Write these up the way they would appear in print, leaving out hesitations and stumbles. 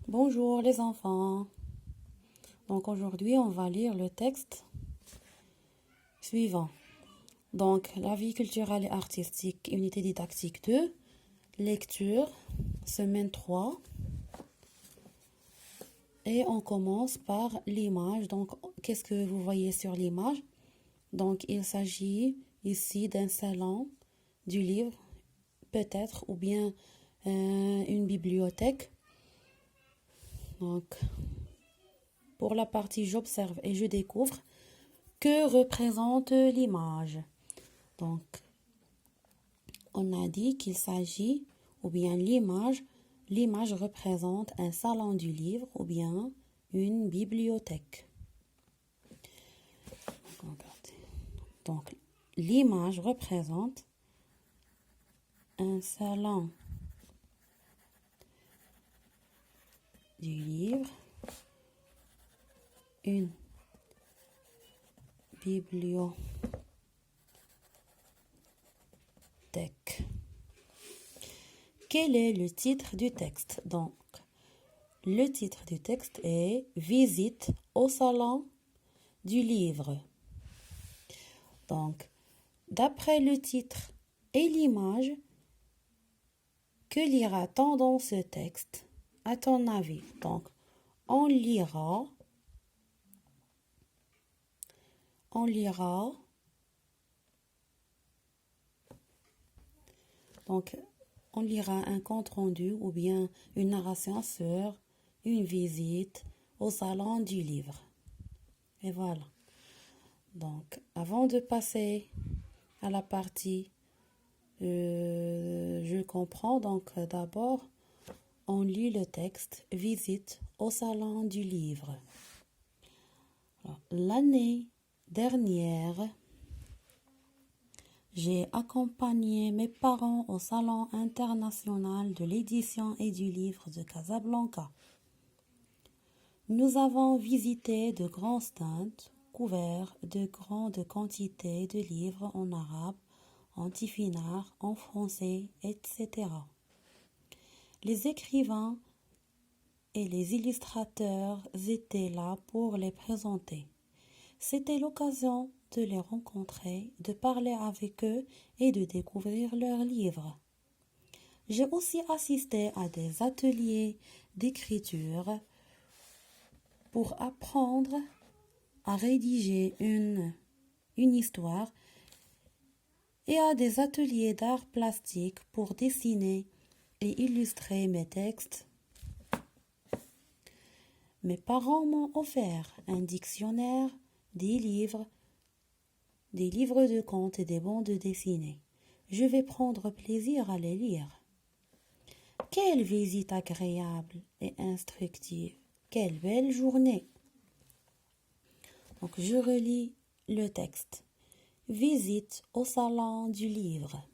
Bonjour les enfants. Donc aujourd'hui, on va lire le texte suivant. Donc la vie culturelle et artistique, unité didactique 2, lecture, semaine 3. Et on commence par l'image. Donc qu'est-ce que vous voyez sur l'image? Donc il s'agit ici d'un salon du livre, peut-être, ou bien une bibliothèque. Donc pour la partie j'observe et je découvre, que représente l'image? Donc, on a dit qu'il s'agit, ou bien l'image représente un salon du livre ou bien une bibliothèque. Donc, l'image représente un salon du livre, une bibliothèque. Quel est le titre du texte? Donc, le titre du texte est Visite au salon du livre. Donc, d'après le titre et l'image, que lira-t-on dans ce texte, à ton avis? Donc, on lira un compte-rendu ou bien une narration sur une visite au salon du livre. Et voilà. Donc, avant de passer à la partie je comprends, donc d'abord, on lit le texte Visite au salon du livre. L'année dernière, j'ai accompagné mes parents au Salon international de l'édition et du livre de Casablanca. Nous avons visité de grands stands couverts de grandes quantités de livres en arabe, en tifinagh, en français, etc. Les écrivains et les illustrateurs étaient là pour les présenter. C'était l'occasion de les rencontrer, de parler avec eux et de découvrir leurs livres. J'ai aussi assisté à des ateliers d'écriture pour apprendre à rédiger une histoire et à des ateliers d'art plastique pour dessiner et illustrer mes textes. Mes parents m'ont offert un dictionnaire, des livres de contes et des bandes dessinées. Je vais prendre plaisir à les lire. Quelle visite agréable et instructive. Quelle belle journée. Donc je relis le texte. Visite au salon du livre.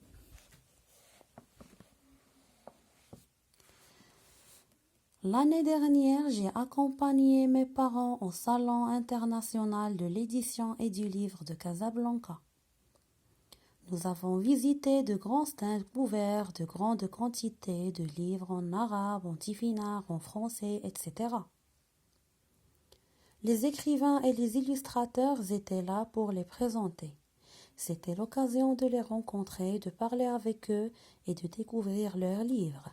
L'année dernière, j'ai accompagné mes parents au Salon international de l'édition et du livre de Casablanca. Nous avons visité de grands stands couverts de grandes quantités de livres en arabe, en tifinagh, en français, etc. Les écrivains et les illustrateurs étaient là pour les présenter. C'était l'occasion de les rencontrer, de parler avec eux et de découvrir leurs livres.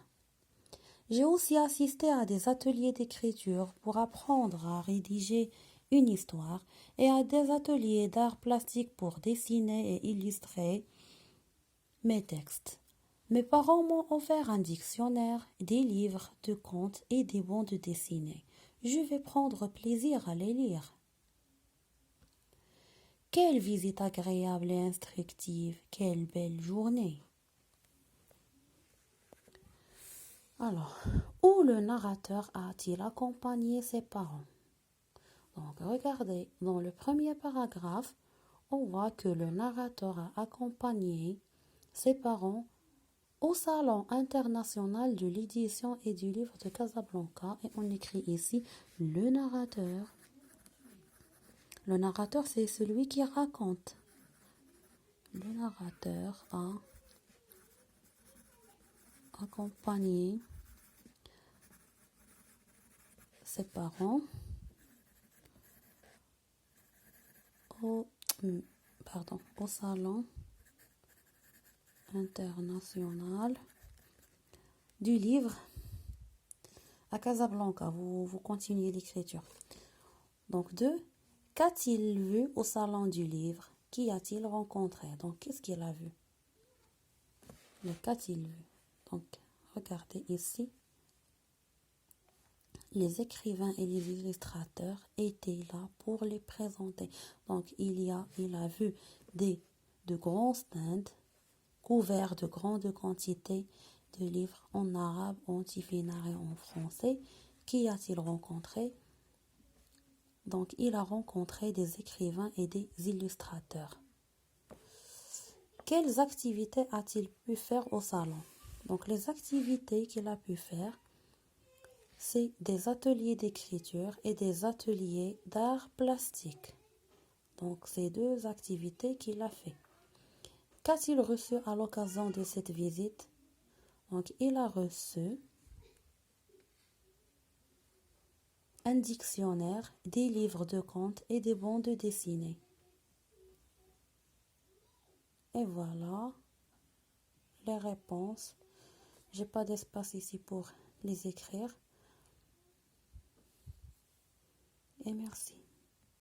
J'ai aussi assisté à des ateliers d'écriture pour apprendre à rédiger une histoire et à des ateliers d'art plastique pour dessiner et illustrer mes textes. Mes parents m'ont offert un dictionnaire, des livres de contes et des bandes dessinées. Je vais prendre plaisir à les lire. Quelle visite agréable et instructive, quelle belle journée. Alors, où le narrateur a-t-il accompagné ses parents? Donc, regardez, dans le premier paragraphe, on voit que le narrateur a accompagné ses parents au Salon international de l'édition et du livre de Casablanca. Et on écrit ici le narrateur. Le narrateur, c'est celui qui raconte. Le narrateur a accompagné ses parents au, au Salon international du livre à Casablanca. Vous continuez l'écriture. Donc 2. Qu'a-t-il vu au Salon du livre? Qui a-t-il rencontré? Donc qu'est-ce qu'il a vu? Le qu'a-t-il vu? Donc regardez ici. Les écrivains et les illustrateurs étaient là pour les présenter. Donc il a vu de grands stands couverts de grandes quantités de livres en arabe, en tifinagh et en français. Qui a-t-il rencontré? Donc il a rencontré des écrivains et des illustrateurs. Quelles activités a-t-il pu faire au salon? Donc les activités qu'il a pu faire, c'est des ateliers d'écriture et des ateliers d'art plastique. Donc, c'est 2 activités qu'il a fait. Qu'a-t-il reçu à l'occasion de cette visite? Donc, il a reçu un dictionnaire, des livres de contes et des bandes dessinées. Et voilà les réponses. J'ai pas d'espace ici pour les écrire. Et merci.